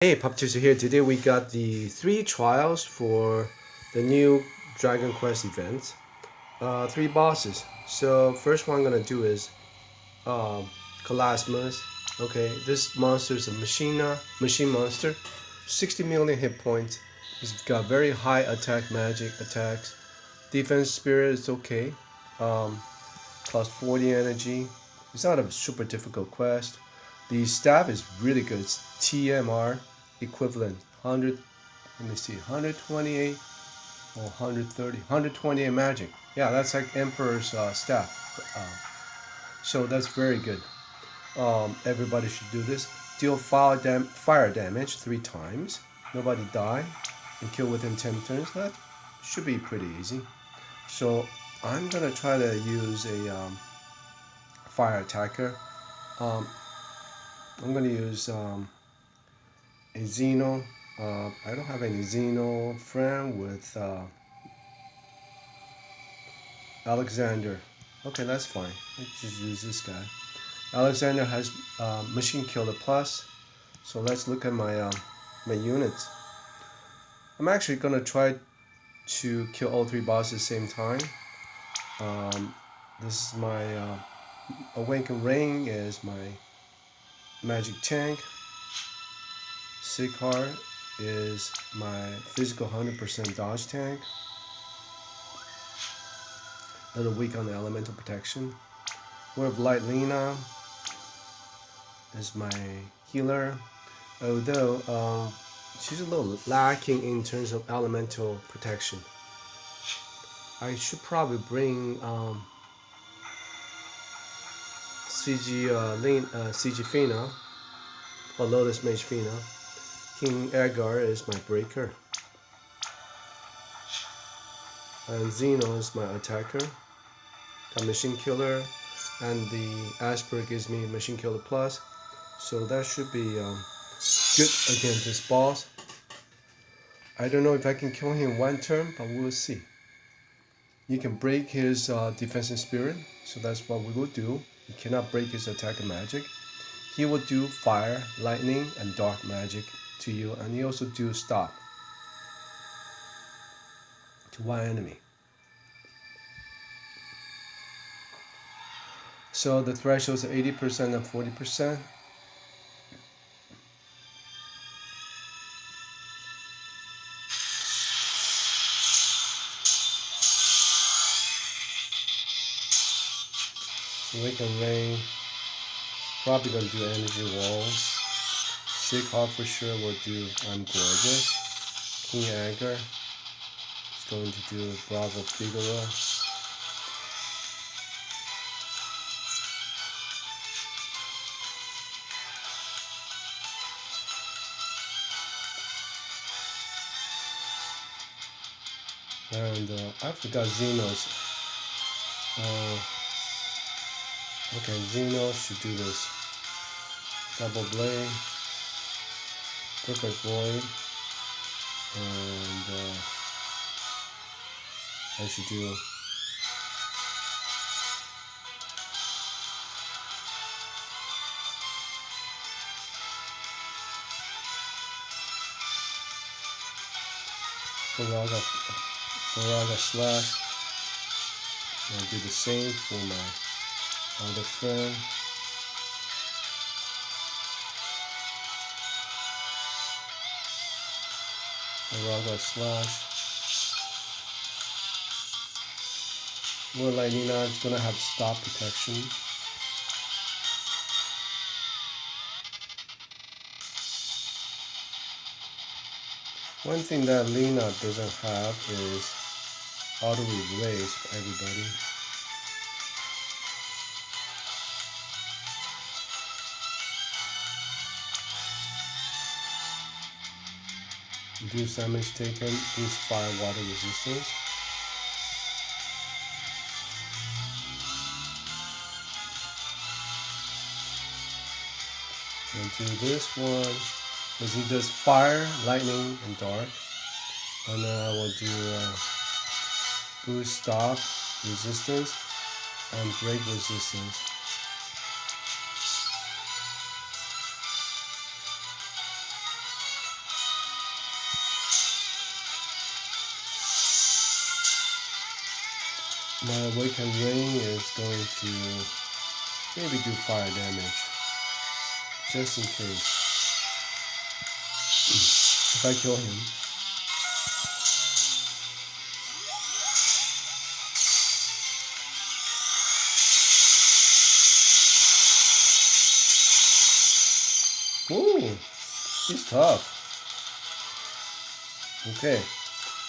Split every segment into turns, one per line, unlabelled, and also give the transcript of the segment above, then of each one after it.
Hey, popchaser here. Today we got the 3 trials for the new Dragon Quest event. 3 bosses. So first one I'm gonna do is Calasmos. Okay, this monster is a machine monster. 60 million hit points. He's got very high attack magic attacks. Defense spirit is okay. Um, Cost 40 energy. It's not a super difficult quest. The staff is really good. It's TMR equivalent 100. Let me see, 128 or 130, 128 magic. Yeah, that's like Emperor's staff. So that's very good. Everybody should do this. Deal fire damage 3 times. Nobody die. And kill within 10 turns. That should be pretty easy. So I'm gonna try to use a fire attacker. Um, I'm gonna use a Zeno. I don't have any Zeno friend with Alexander. Okay, that's fine. Let's just use this guy. Alexander has Machine Killer Plus. So let's look at my units. I'm actually gonna try to kill all 3 bosses at the same time. This is my Awakened Ring is my magic tank. Sighar is my physical 100% dodge tank. A little weak on the elemental protection. Word of Light Lena is my healer, although she's a little lacking in terms of elemental protection. I should probably bring CG Fina or Lotus Mage Fina. King Edgar is my breaker, and Zeno is my attacker. Got Machine Killer, and the Asper gives me Machine Killer Plus, so that should be good against this boss. I don't know if I can kill him in 1 turn, but we'll see. You can break his defensive spirit, so that's what we will do. You cannot break his attack and magic. He will do fire, lightning, and dark magic to you, and he also do stop to one enemy. So the thresholds are 80% and 40%. So we can rain. Probably gonna do energy wall. Sighar for sure will do I'm Gorgeous. King Agar is going to do Bravo Figaro. And I forgot Zeno's. Okay, Zeno should do this. Double Blade, Perfect Void, and I should do Faraga Slash. And I'll do the same for my other friend. Faraga Slash. More like Nina is gonna have stop protection. One thing that Lena doesn't have is auto erase for everybody. Reduce damage taken, boost fire water resistance. And do this one, because he does fire, lightning, and dark. And then I will do boost stop resistance and break resistance. My awakened ring is going to maybe do fire damage, just in case. If I kill him. Ooh, he's tough. Okay,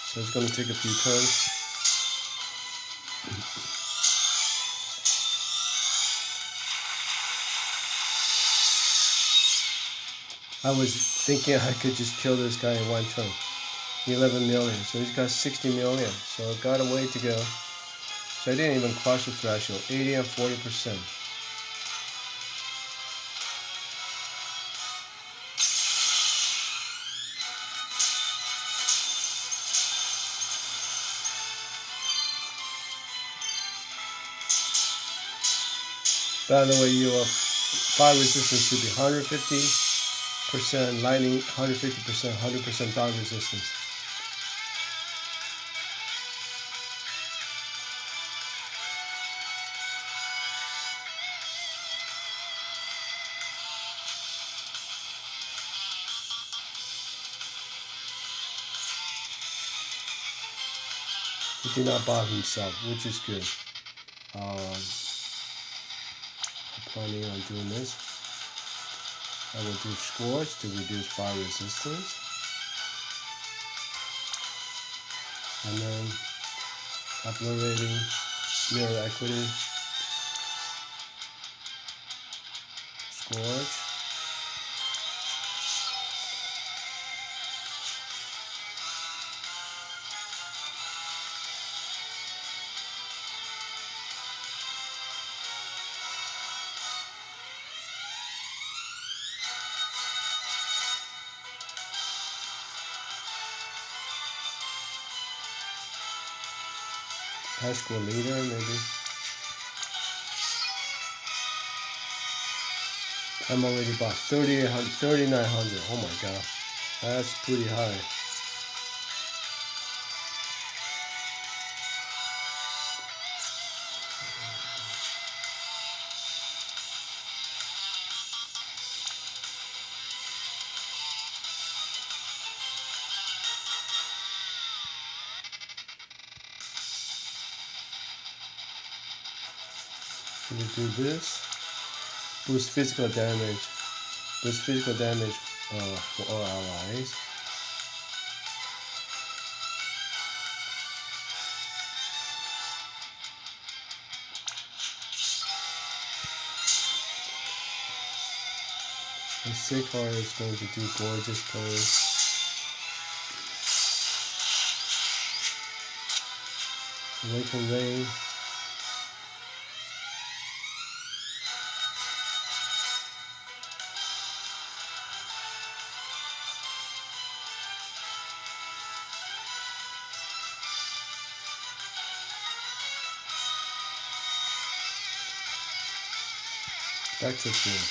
so it's going to take a few turns. I was thinking I could just kill this guy in one turn. 11 million, so he's got 60 million, so I've got a way to go. So I didn't even cross the threshold, 80 and 40%. By the way, your fire resistance should be 150%, lightning 150%, 100% dot resistance. He did not bother himself, which is good. I'm planning on doing this. I will do Scorch to reduce fire resistance. And then obliterating mirror equity. Scorch. High school leader, maybe. I'm already bought 3,800, 3,900. Oh my god, that's pretty high. We do this. Boost physical damage. Boost physical damage for all allies. And Sigmar is going to do gorgeous plays. Awaken Ray. Back to field.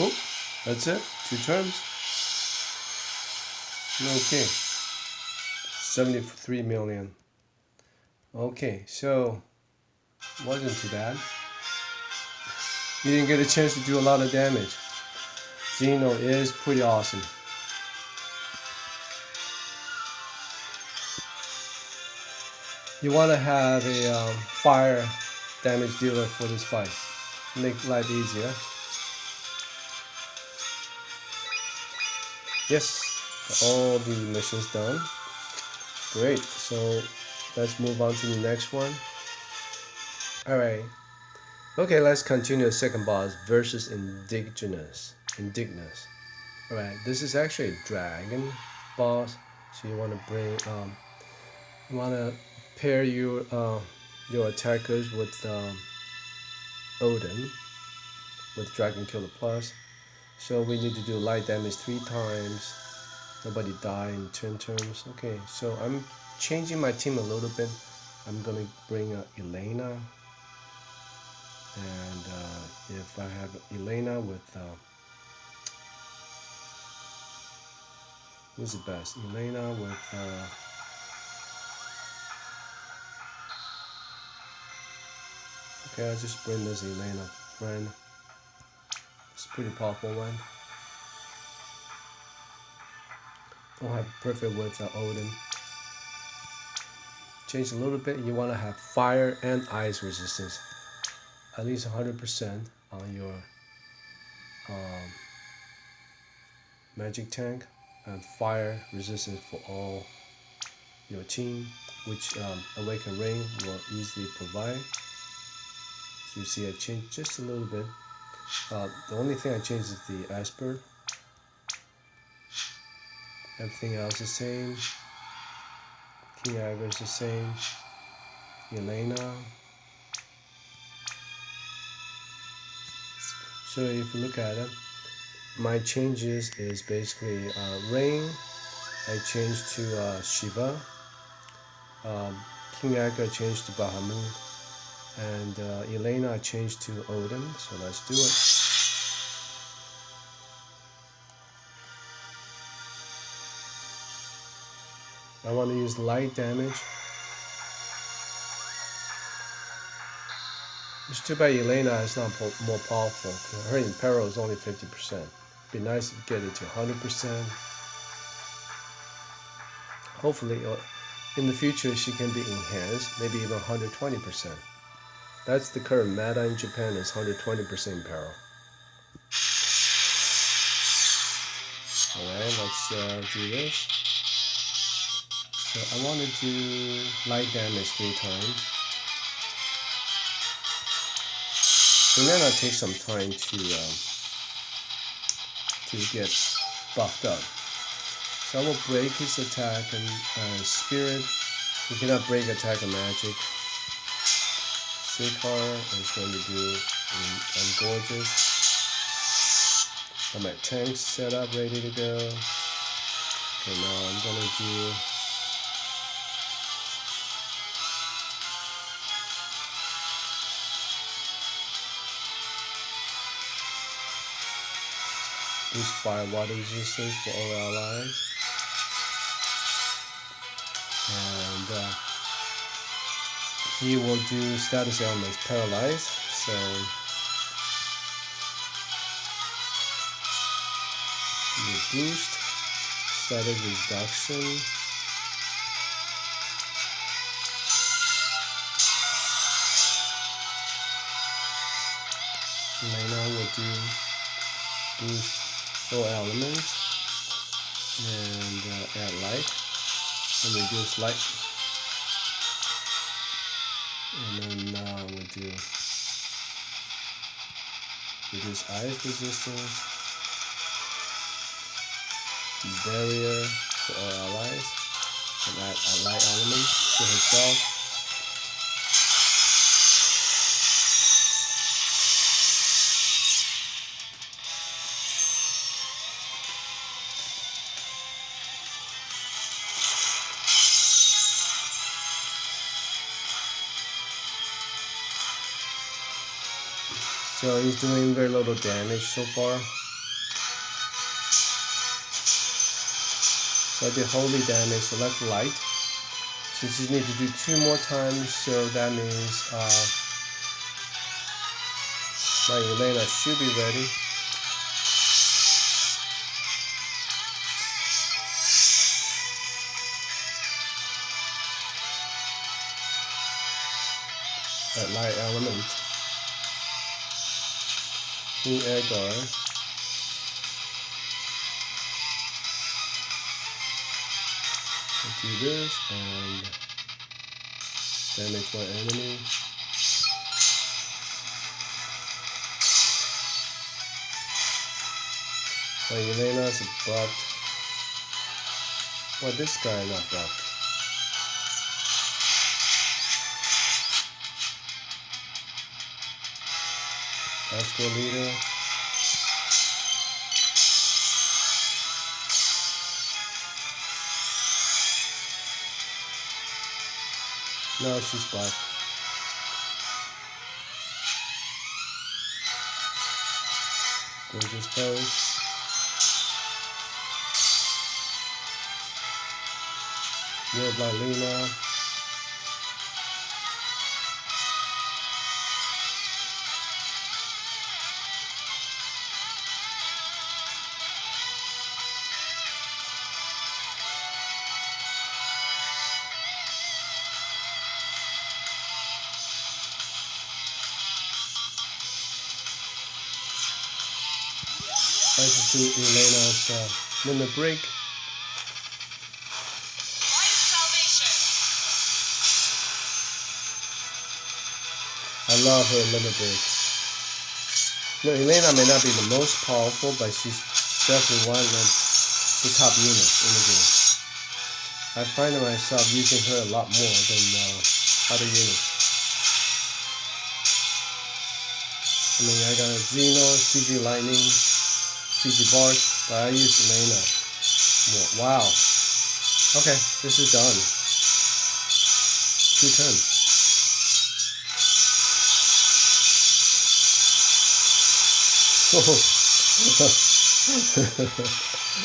Oh, that's it. 2 turns. Okay. 73 million. Okay, so wasn't too bad. You didn't get a chance to do a lot of damage. Zeno is pretty awesome. You want to have a fire damage dealer for this fight. Make life easier. Yes, all the missions done. Great, so let's move on to the next one. Alright. Okay, let's continue the second boss versus Indignus. Alright, this is actually a dragon boss. So you want to bring you want to pair your attackers with Odin with Dragon Killer Plus. So we need to do light damage 3 times. Nobody die in 10 turns. Okay, so I'm changing my team a little bit. I'm gonna bring Elena, and if I have Elena with who's the best? Elena with okay, I'll just bring this Elena friend. It's a pretty powerful one. Don't have perfect with Odin. Change a little bit. You want to have fire and ice resistance, at least 100% on your magic tank, and fire resistance for all your team, which Awaken Ring will easily provide. So you see I changed just a little bit. The only thing I changed is the Esper. Everything else is the same. King Agar is the same. Elena. So if you look at it, my changes is basically Rain. I changed to Shiva. King Agar changed to Bahamut. And Elena I changed to Odin. So let's do it. I want to use light damage. It's too bad Elena is not more powerful. Her Imperial is only 50%. It'd be nice to get it to 100%. Hopefully, in the future, she can be enhanced, maybe even 120%. That's the current meta in Japan, is 120% Imperial. Alright, let's do this. So I want to do light damage 3 times. Elena takes some time to get buffed up. So I will break his attack and spirit. You cannot break attack and magic. Sikar is going to do Gorgeous. Got my tanks set up, ready to go. Okay, now I'm going to do boost fire water resistance for all allies. And he will do status elements paralyzed. So you boost, status reduction. Elena will do boost all elements and add light and reduce light. And then we'll do reduce ice resistance, barrier for all allies, and add a light element to herself. So he's doing very little damage so far. So I did holy damage, so left light. So you just need to do 2 more times, so that means my Elena should be ready. That light element. King Agar. Do this and damage my enemy. My Elena's buffed. Well, this guy not buffed. Escort leader. No, she's black. Gorgeous pose. World by Elena. Let's just do Elena's limit break. I love her limit break. No, Elena may not be the most powerful, but she's definitely one of the top units in the game. I find myself using her a lot more than other units. I mean, I got a Zeno, CG Lightning, CG Bark, but I use Elena more. Wow. Okay, this is done. 2 turns.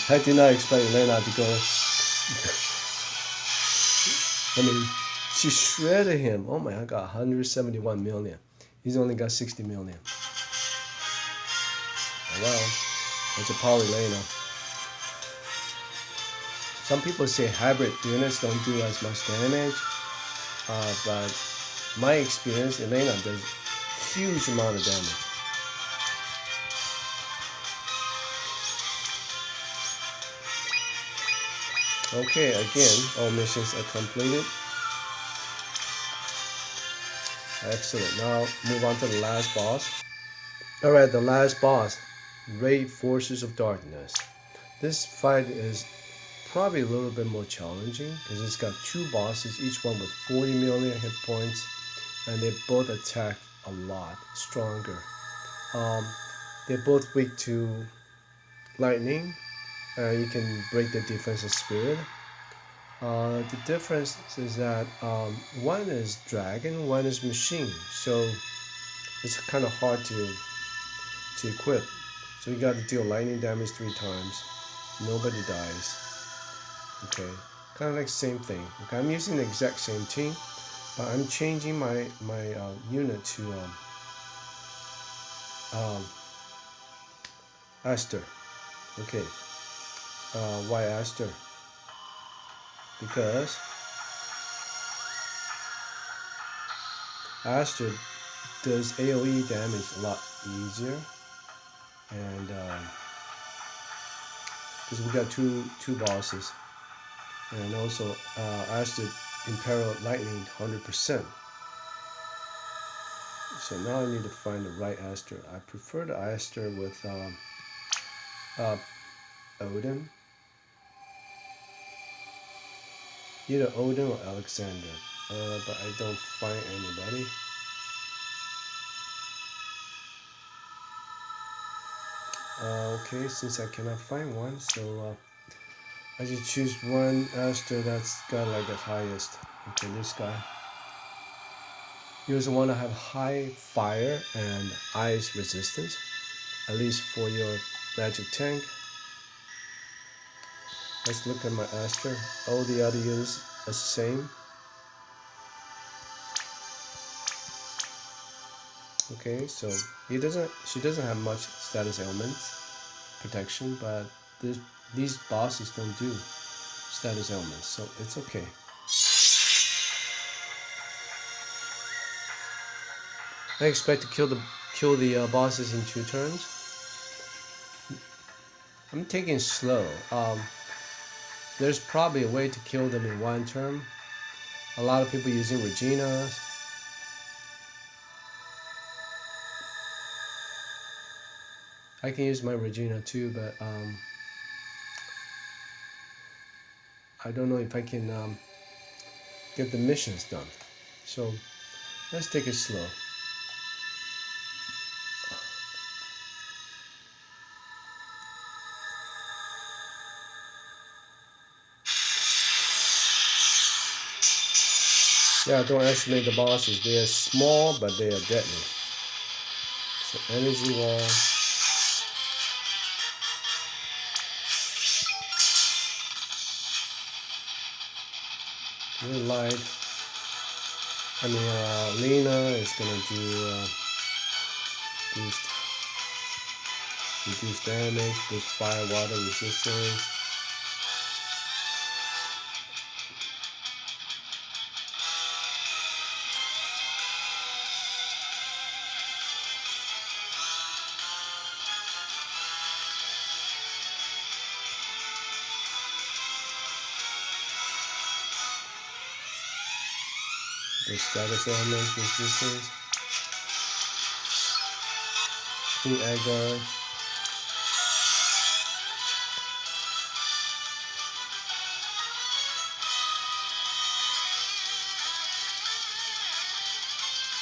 I did not expect Elena to go. I mean, she shredded him. Oh my God, I got 171 million. He's only got 60 million. Oh well, it's a power Elena. Some people say hybrid units don't do as much damage, but my experience, Elena does huge amount of damage. Okay, again, all missions are completed. Excellent. Now move on to the last boss. Alright, the last boss, Raid Forces of Darkness. This fight is probably a little bit more challenging because it's got 2 bosses, each one with 40 million hit points, and they both attack a lot stronger. They're both weak to lightning. You can break the defensive spirit. The difference is that one is dragon, one is machine, so it's kind of hard to equip. So you got to deal lightning damage 3 times. Nobody dies. Okay, kind of like same thing. Okay, I'm using the exact same team, but I'm changing my unit to Esther. Okay, why Esther? Because Esther does AoE damage a lot easier, and because we got two bosses, and also Esther Imperial Lightning 100%. So now I need to find the right Esther. I prefer the Esther with Odin. Either Odin or Alexander, but I don't find anybody. Okay, since I cannot find one, so I just choose one Esther that's got like the highest. Okay, this guy. You also want to have high fire and ice resistance, at least for your magic tank. Let's look at my Esther. All the other units are the same. Okay, so she doesn't have much status ailments protection, but these bosses don't do status ailments, so it's okay. I expect to kill the bosses in 2 turns. I'm taking it slow. There's probably a way to kill them in 1 turn. A lot of people using Regina. I can use my Regina too, but I don't know if I can get the missions done. So let's take it slow. Yeah, don't estimate the bosses. They are small, but they are deadly. So energy wall. Really light. Elena is gonna do reduce damage, boost fire, water resistance. The status elements resistance. King Edgar.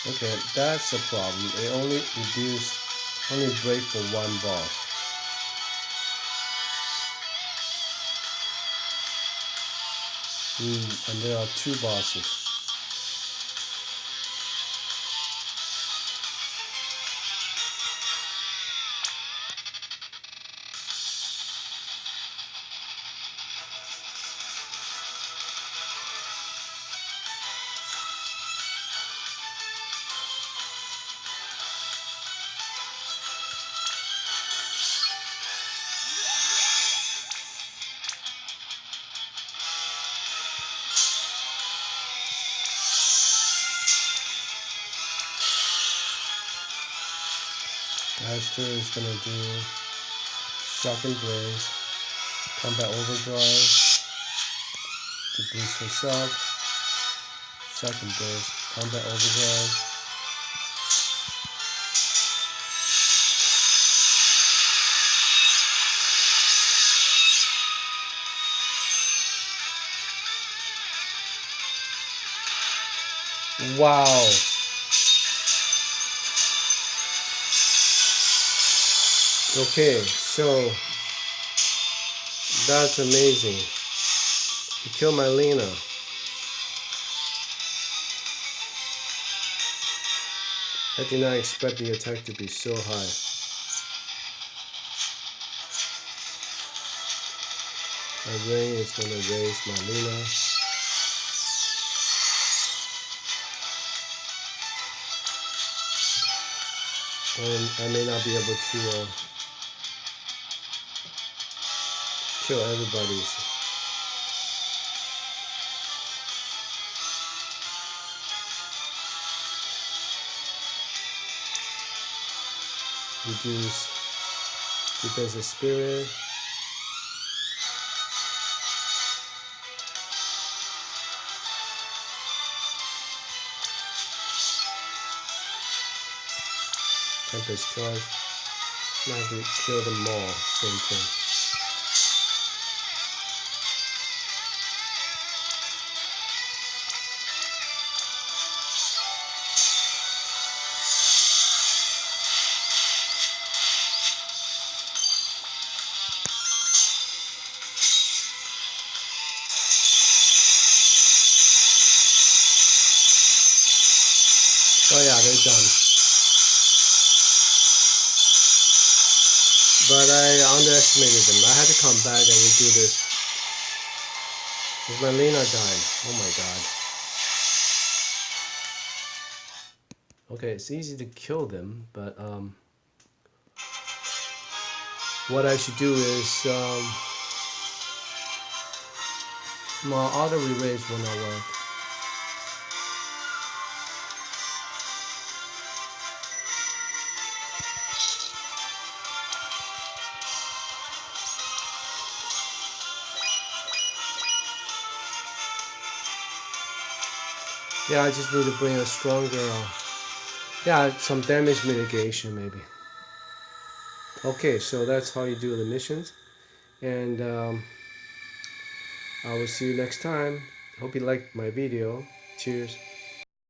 Okay, that's the problem. It only break for one boss. And there are two bosses. Esther is gonna do Shocking Blaze, Combat Overdrive to boost herself. Shocking Blaze, Combat Overdrive. Wow. Okay, so that's amazing. You killed my Lena. I did not expect the attack to be so high. My rain is going to raise my Lena. And I may not be able to kill everybody's. Reduce defensive spirit. Tempest charge. Now I have to kill them all. Same thing. Oh yeah, they're done. But I underestimated them. I had to come back and redo this. Because my Lena died. Oh my god. Okay, it's easy to kill them, but what I should do is my auto re-raise will not work. Yeah, I just need to bring a stronger, some damage mitigation maybe. Okay, so that's how you do the missions, and I will see you next time. Hope you liked my video. Cheers.